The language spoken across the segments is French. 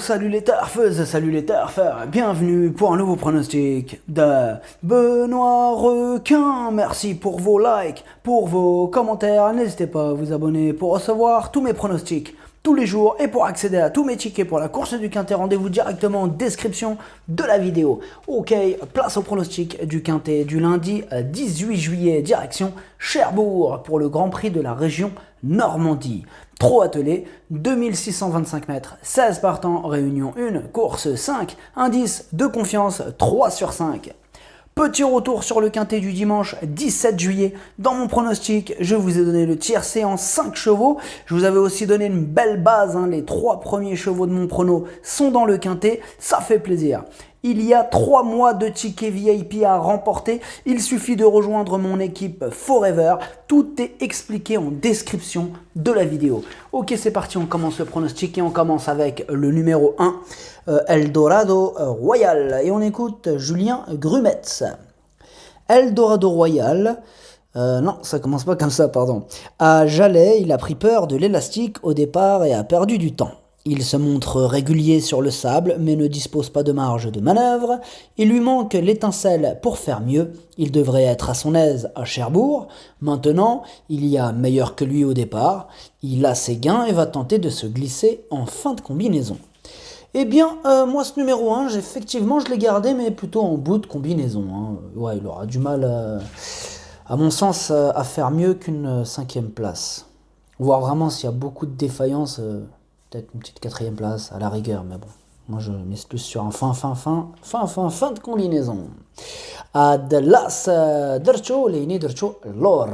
salut les turfeuses, salut les turfeurs, bienvenue pour un nouveau pronostic de Benoît Requin. Merci pour vos likes, pour vos commentaires, n'hésitez pas à vous abonner pour recevoir tous mes pronostics tous les jours et pour accéder à tous mes tickets pour la course du Quintet, rendez-vous directement en description de la vidéo. Ok, place au pronostic du Quintet du lundi 18 juillet, direction Cherbourg pour le Grand Prix de la région Normandie. Trop attelé, 2625 mètres, 16 partants, réunion 1, course 5, indice de confiance 3 sur 5. Petit retour sur le Quintet du dimanche 17 juillet. Dans mon pronostic, je vous ai donné le tiercé en 5 chevaux. Je vous avais aussi donné une belle base. Les 3 premiers chevaux de mon prono sont dans le Quintet. Ça fait plaisir. Il y a 3 mois de tickets VIP à remporter. Il suffit de rejoindre mon équipe Forever. Tout est expliqué en description de la vidéo. Ok, c'est parti, on commence le pronostic et on commence avec le numéro 1, Eldorado Royal. Et on écoute Julien Grumetz. Eldorado Royal, non, ça commence pas comme ça, pardon. À Jalais, il a pris peur de l'élastique au départ et a perdu du temps. Il se montre régulier sur le sable, mais ne dispose pas de marge de manœuvre. Il lui manque l'étincelle pour faire mieux. Il devrait être à son aise à Cherbourg. Maintenant, il y a meilleur que lui au départ. Il a ses gains et va tenter de se glisser en fin de combinaison. Eh bien, moi, ce numéro 1, effectivement, je l'ai gardé, mais plutôt en bout de combinaison. Ouais, il aura du mal, à mon sens, à faire mieux qu'une 5e place. Voir vraiment s'il y a beaucoup de défaillances... peut-être une petite 4e place à la rigueur, mais bon, moi je mise plus sur un fin de combinaison. Adlas Dercho, Leini Dercho Lor.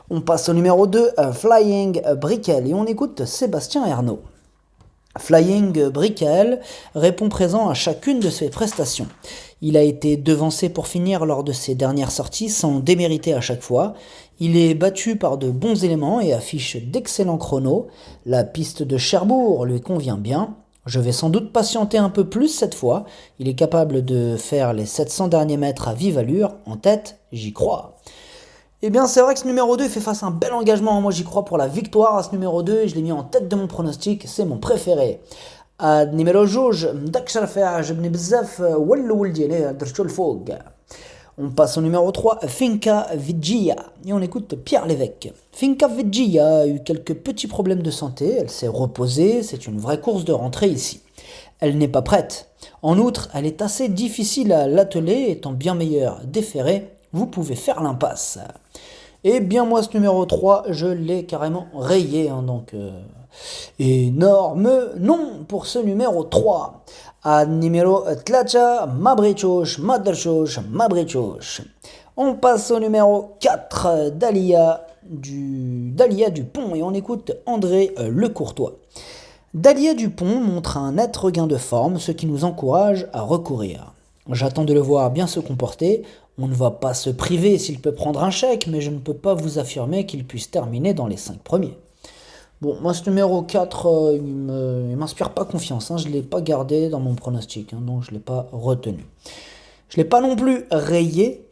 On passe au numéro 2, Flying Brickell, et on écoute Sébastien Ernaud. Flying Brickell répond présent à chacune de ses prestations. Il a été devancé pour finir lors de ses dernières sorties sans démériter à chaque fois. Il est battu par de bons éléments et affiche d'excellents chronos. La piste de Cherbourg lui convient bien. Je vais sans doute patienter un peu plus cette fois. Il est capable de faire les 700 derniers mètres à vive allure. En tête, j'y crois. Eh bien, c'est vrai que ce numéro 2 fait face à un bel engagement. Moi, j'y crois pour la victoire à ce numéro 2 et je l'ai mis en tête de mon pronostic. C'est mon préféré. Numéro 2, on passe au numéro 3, Finca Vigia, et on écoute Pierre Lévesque. Finca Vigia a eu quelques petits problèmes de santé, elle s'est reposée, c'est une vraie course de rentrée ici. Elle n'est pas prête. En outre, elle est assez difficile à l'atteler, étant bien meilleure déférée, vous pouvez faire l'impasse. Eh bien moi ce numéro 3, je l'ai carrément rayé, donc énorme non pour ce numéro 3. À numéro 3, Mabrichosh. On passe au numéro 4, Dalia Dupont, et on écoute André Lecourtois. Dalia Dupont montre un net regain de forme, ce qui nous encourage à recourir. J'attends de le voir bien se comporter. On ne va pas se priver s'il peut prendre un chèque, mais je ne peux pas vous affirmer qu'il puisse terminer dans les 5 premiers. Bon, moi ce numéro 4, il m'inspire pas confiance, je ne l'ai pas gardé dans mon pronostic, donc je ne l'ai pas retenu. Je ne l'ai pas non plus rayé,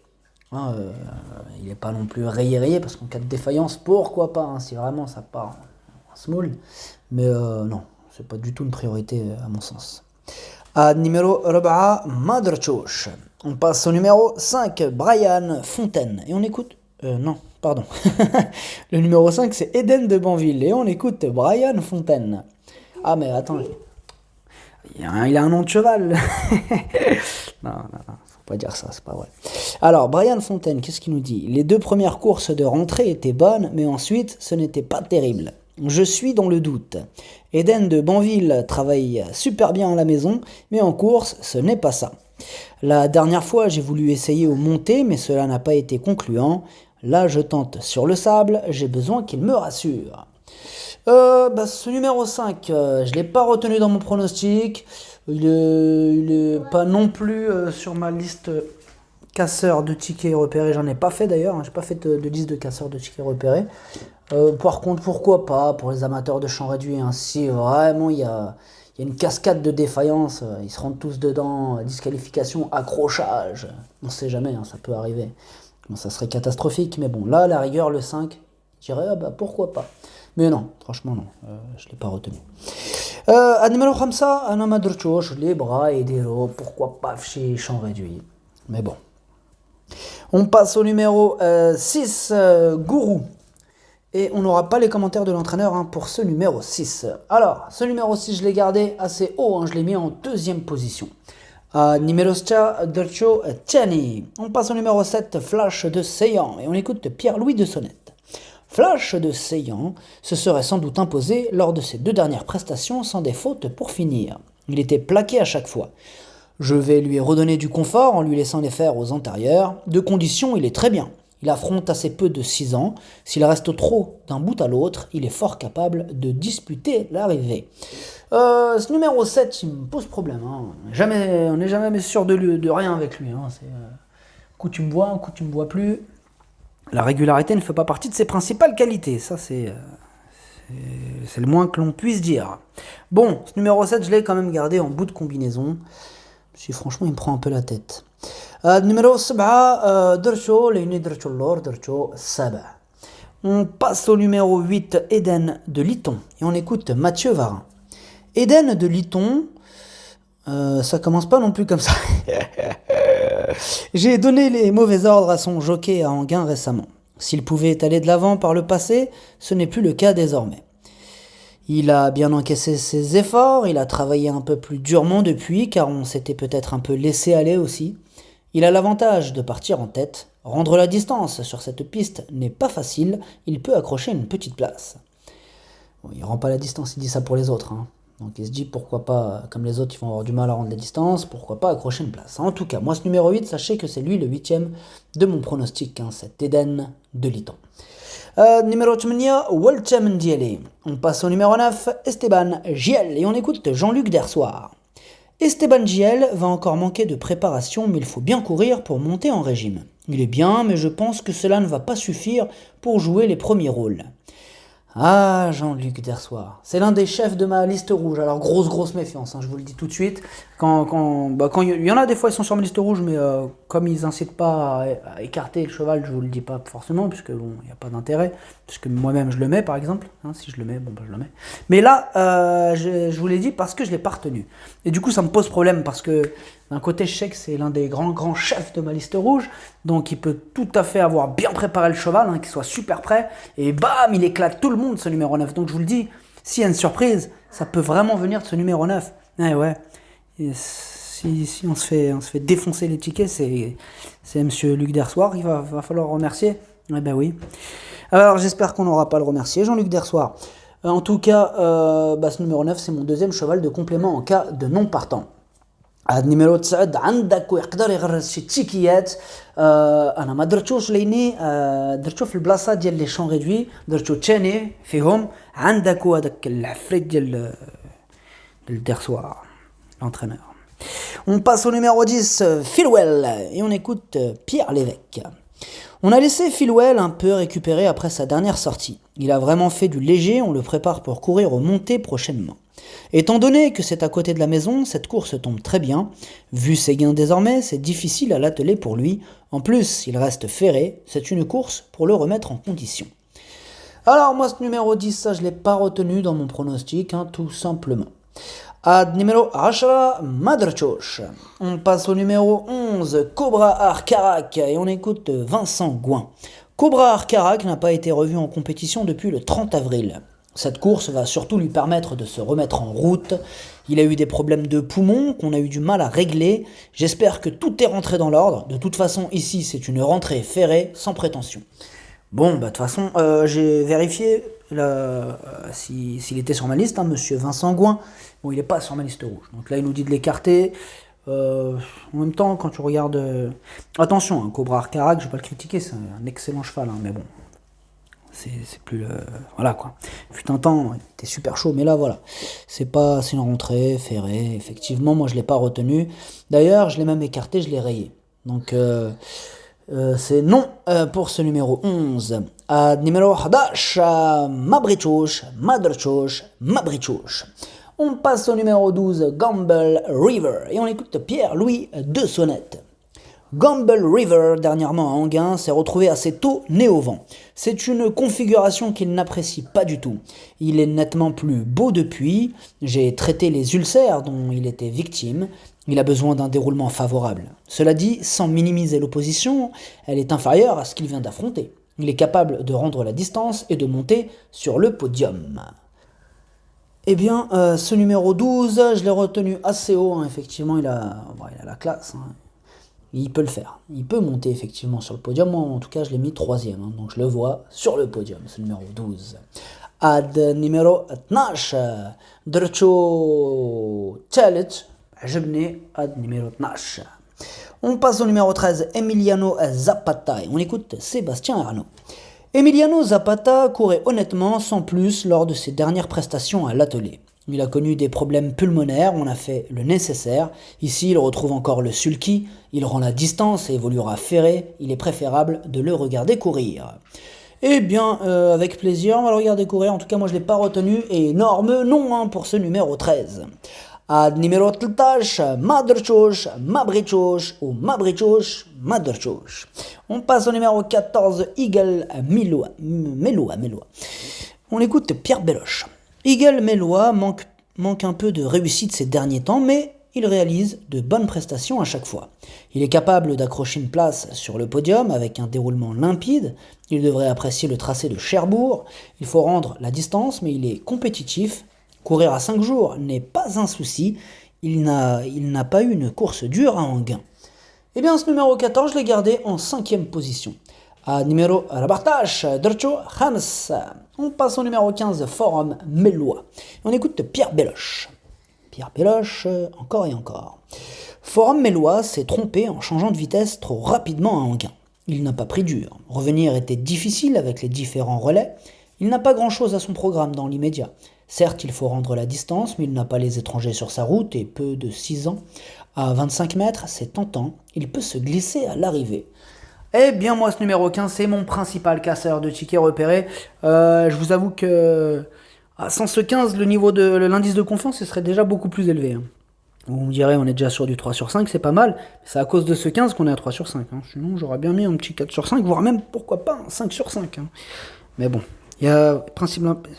il n'est pas non plus rayé, parce qu'en cas de défaillance, pourquoi pas, si vraiment ça part en small, mais non, c'est pas du tout une priorité à mon sens. À numéro 4, Maderchosh. On passe au numéro 5, Brian Fontaine. Et on écoute... non, pardon. Le numéro 5, c'est Eden de Banville. Et on écoute Brian Fontaine. Ah, mais attends. Il a un nom de cheval. Non, faut pas dire ça, c'est pas vrai. Alors, Brian Fontaine, qu'est-ce qu'il nous dit ? Les 2 premières courses de rentrée étaient bonnes, mais ensuite, ce n'était pas terrible. Je suis dans le doute. Eden de Banville travaille super bien à la maison, mais en course, ce n'est pas ça. La dernière fois, j'ai voulu essayer au monté, mais cela n'a pas été concluant. Là, je tente sur le sable, j'ai besoin qu'il me rassure. Ce numéro 5, je ne l'ai pas retenu dans mon pronostic. Il est pas non plus sur ma liste casseur de tickets repérés. J'en ai pas fait d'ailleurs, j'ai pas fait de liste de casseurs de tickets repérés. Par contre, pourquoi pas pour les amateurs de champ réduit, si vraiment il y a une cascade de défaillance, ils se rendent tous dedans, disqualification, accrochage, on ne sait jamais, ça peut arriver. Bon, ça serait catastrophique, mais bon, là, à la rigueur, le 5, je dirais, pourquoi pas. Mais non, franchement, non, je ne l'ai pas retenu. numéro 5, أنا ما درتوش les bras يديروا pourquoi pas chez champ réduit. Mais bon. On passe au numéro 6, Gourou. Et on n'aura pas les commentaires de l'entraîneur pour ce numéro 6. Alors, ce numéro 6, je l'ai gardé assez haut, je l'ai mis en deuxième position. Numéro 7, Dercho Tiani. On passe au numéro 7, Flash de Seyhan. Et on écoute Pierre-Louis de Sonnette. Flash de Seyhan se serait sans doute imposé lors de ses 2 dernières prestations sans des fautes pour finir. Il était plaqué à chaque fois. Je vais lui redonner du confort en lui laissant les faire aux antérieurs. De condition, il est très bien. Il affronte assez peu de 6 ans. S'il reste trop d'un bout à l'autre, il est fort capable de disputer l'arrivée. Ce numéro 7, il me pose problème. On n'est jamais sûr de rien avec lui. Coup tu me vois, coup tu me vois plus. La régularité ne fait pas partie de ses principales qualités. Ça, c'est le moins que l'on puisse dire. Bon, ce numéro 7, je l'ai quand même gardé en bout de combinaison. Franchement, il me prend un peu la tête. Numéro 7, Dercho, Léonie Dercho Lor, Dercho Saba. On passe au numéro 8, Eden de Liton. Et on écoute Mathieu Varin. Eden de Liton, ça commence pas non plus comme ça. J'ai donné les mauvais ordres à son jockey à Anguin récemment. S'il pouvait aller de l'avant par le passé, ce n'est plus le cas désormais. Il a bien encaissé ses efforts, il a travaillé un peu plus durement depuis, car on s'était peut-être un peu laissé aller aussi. Il a l'avantage de partir en tête. Rendre la distance sur cette piste n'est pas facile, il peut accrocher une petite place. Bon, il rend pas la distance, il dit ça pour les autres. Donc il se dit pourquoi pas, comme les autres ils vont avoir du mal à rendre la distance, pourquoi pas accrocher une place. En tout cas, moi ce numéro 8, sachez que c'est lui le 8e de mon pronostic, cet Eden de Liton. Numéro 8, Waltem Ndiele. On passe au numéro 9, Esteban Giel, et on écoute Jean-Luc Dersoir. Esteban Giel va encore manquer de préparation, mais il faut bien courir pour monter en régime. Il est bien, mais je pense que cela ne va pas suffire pour jouer les premiers rôles. Ah, Jean-Luc Dersoir, c'est l'un des chefs de ma liste rouge, alors grosse méfiance, je vous le dis tout de suite. Quand il y en a des fois, ils sont sur ma liste rouge, mais comme ils n'incitent pas à écarter le cheval, je vous le dis pas forcément, puisque bon, il n'y a pas d'intérêt, puisque moi-même je le mets par exemple, si je le mets, je le mets. Mais là, je vous l'ai dit parce que je ne l'ai pas retenu. Et du coup, ça me pose problème, parce que d'un côté, je sais que c'est l'un des grands chefs de ma liste rouge, donc il peut tout à fait avoir bien préparé le cheval, qu'il soit super prêt, et bam, il éclate tout le monde, ce numéro 9. Donc je vous le dis, s'il y a une surprise, ça peut vraiment venir de ce numéro 9. Ouais. Et si on se fait défoncer les tickets, c'est monsieur Luc Dersoir, il va falloir remercier. Eh ben oui. Alors j'espère qu'on n'aura pas à le remercier, Jean-Luc Dersoir. En tout cas, ce numéro 9, c'est mon deuxième cheval de complément en cas de non partant. النيميرو 9 عندك ويقدر يغرس شي تيكيات. انا ما درتوش ليني، درتو في البلاصه ديال لي شون ريدوي، درتو تاني فيهم. عندك هذاك العفريت ديال الدرسوار l'entraîneur. On passe au numéro 10, Philwell, et on écoute Pierre Lévesque. On a laissé Philwell un peu récupérer après sa dernière sortie. Il a vraiment fait du léger, on le prépare pour courir aux montées prochainement. Étant donné que c'est à côté de la maison, cette course tombe très bien. Vu ses gains désormais, c'est difficile à l'atteler pour lui. En plus, il reste ferré, c'est une course pour le remettre en condition. Alors moi, ce numéro 10, ça je ne l'ai pas retenu dans mon pronostic, tout simplement. Numéro 10, Madrchosh. On passe au numéro 11, Cobra Arcarac, et on écoute Vincent Gouin. Cobra Arcarac n'a pas été revu en compétition depuis le 30 avril. Cette course va surtout lui permettre de se remettre en route. Il a eu des problèmes de poumons qu'on a eu du mal à régler. J'espère que tout est rentré dans l'ordre. De toute façon, ici, c'est une rentrée ferrée, sans prétention. Bon, de toute façon, j'ai vérifié s'il était sur ma liste, monsieur Vincent Gouin. Bon, il n'est pas sur ma liste rouge. Donc là, il nous dit de l'écarter. En même temps, quand tu regardes... Attention, Cobra Arcarac, je ne vais pas le critiquer, c'est un excellent cheval, mais bon... C'est plus le... Voilà quoi. Fut un temps, il était super chaud, mais là voilà. C'est une rentrée ferrée. Effectivement, moi je l'ai pas retenu. D'ailleurs, je l'ai même écarté, je l'ai rayé. Donc c'est non pour ce numéro 11. Numéro 11, Madrchosh. On passe au numéro 12, Gamble River. Et on écoute Pierre-Louis de Sonnette. Gamble River, dernièrement à Enghien, s'est retrouvé assez tôt né au vent. C'est une configuration qu'il n'apprécie pas du tout. Il est nettement plus beau depuis, j'ai traité les ulcères dont il était victime, il a besoin d'un déroulement favorable. Cela dit, sans minimiser l'opposition, elle est inférieure à ce qu'il vient d'affronter. Il est capable de rendre la distance et de monter sur le podium. Eh bien, ce numéro 12, je l'ai retenu assez haut, hein. Effectivement, il a la classe. Hein. Il peut le faire. Il peut monter effectivement sur le podium. Moi, en tout cas, je l'ai mis 3e. Hein, donc, je le vois sur le podium, ce numéro 12. Ad numéro 12. Drcho Challenge. عجبني ad numéro 12. On passe au numéro 13, Emiliano Zapata. Et on écoute Sébastien Arnaud. Emiliano Zapata courait honnêtement sans plus lors de ses dernières prestations à l'atelier. Il a connu des problèmes pulmonaires, on a fait le nécessaire. Ici, il retrouve encore le sulky, il rend la distance et évoluera ferré. Il est préférable de le regarder courir. Eh bien, avec plaisir, on va le regarder courir. En tout cas, moi, je ne l'ai pas retenu. Et énorme nom hein, pour ce numéro 13. Ad numéro 13, Madrchosh, Mabrichosh ou Mabrichosh, Madrchosh. On passe au numéro 14, Eagle Meloa. On écoute Pierre Belloche. Eagle Meloa manque un peu de réussite ces derniers temps, mais il réalise de bonnes prestations à chaque fois. Il est capable d'accrocher une place sur le podium avec un déroulement limpide. Il devrait apprécier le tracé de Cherbourg. Il faut rendre la distance, mais il est compétitif. Courir à 5 jours n'est pas un souci, il n'a pas eu une course dure à Enghien. Eh bien, ce numéro 14, je l'ai gardé en 5e position. À numéro Rabartash, Drcho Hams. On passe au numéro 15, Forum Meloa. On écoute Pierre Belloche. Pierre Belloche, encore et encore. Forum Meloa s'est trompé en changeant de vitesse trop rapidement à Enghien. Il n'a pas pris dur. Revenir était difficile avec les différents relais. Il n'a pas grand-chose à son programme dans l'immédiat. Certes, il faut rendre la distance, mais il n'a pas les étrangers sur sa route et peu de 6 ans. À 25 mètres, c'est tentant, il peut se glisser à l'arrivée. Eh bien, moi, ce numéro 15, c'est mon principal casseur de tickets repéré. Je vous avoue que sans ce 15, le niveau de l'indice de confiance, ce serait déjà beaucoup plus élevé. Hein. Vous me direz, on est déjà sur du 3 sur 5, c'est pas mal. C'est à cause de ce 15 qu'on est à 3 sur 5. Hein. Sinon, j'aurais bien mis un petit 4 sur 5, voire même, pourquoi pas, un 5 sur 5. Hein. Mais bon. Il y a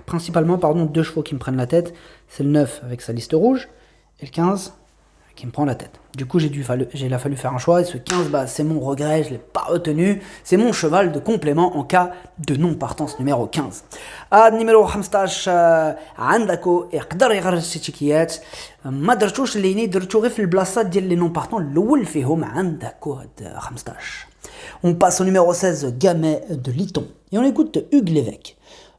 principalement deux chevaux qui me prennent la tête. C'est le 9 avec sa liste rouge et le 15 qui me prend la tête. Du coup, il a fallu faire un choix et ce 15, c'est mon regret, je ne l'ai pas retenu. C'est mon cheval de complément en cas de non-partance numéro 15. À numéro 15 عندكو يقدر يغرس التيكيات ما درتوش اللي درتو غير في البلاصات ديال لي نون بارتون الاول فيهم عندكو 15. On passe au numéro 16, Gamay de Liton. Et on écoute Hugues Lévesque.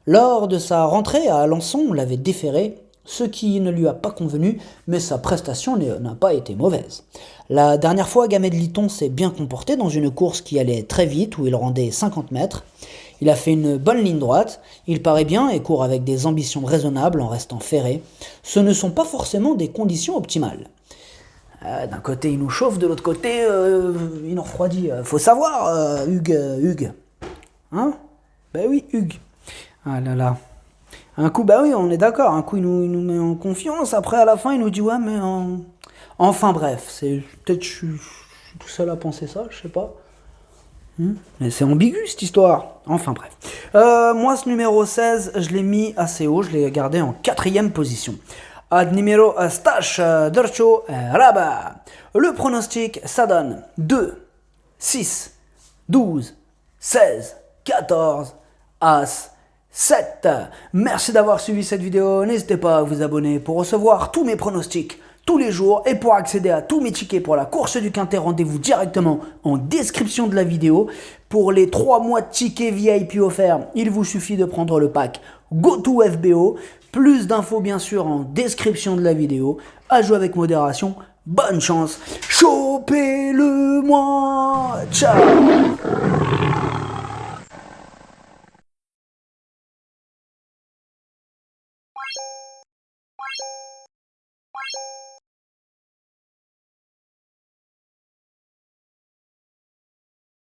Lors de sa rentrée à Alençon, on l'avait déféré, ce qui ne lui a pas convenu, mais sa prestation n'a pas été mauvaise. La dernière fois, Gamay de Liton s'est bien comporté dans une course qui allait très vite, où il rendait 50 mètres. Il a fait une bonne ligne droite, il paraît bien et court avec des ambitions raisonnables en restant ferré. Ce ne sont pas forcément des conditions optimales. D'un côté, il nous chauffe, de l'autre côté, il nous refroidit. Faut savoir, Hugues. Hein? Ben oui, Hugues. Ah là là. Un coup, bah oui, on est d'accord. Un coup, il nous met en confiance. Après, à la fin, il nous dit, ouais, mais... Enfin, bref. Peut-être je suis tout seul à penser ça, je sais pas. Mais c'est ambigu, cette histoire. Enfin, bref. Moi, ce numéro 16, je l'ai mis assez haut. Je l'ai gardé en 4e position. Ad numéro Stash Drcho Rabat. Le pronostic, ça donne 2, 6, 12, 16, 14, As, 7. Merci d'avoir suivi cette vidéo. N'hésitez pas à vous abonner pour recevoir tous mes pronostics tous les jours et pour accéder à tous mes tickets pour la course du Quintet, rendez-vous directement en description de la vidéo. Pour les 3 mois de tickets VIP offerts, il vous suffit de prendre le pack GoToFBO. Plus d'infos bien sûr en description de la vidéo. À jouer avec modération. Bonne chance. Chopez-le moi. Ciao.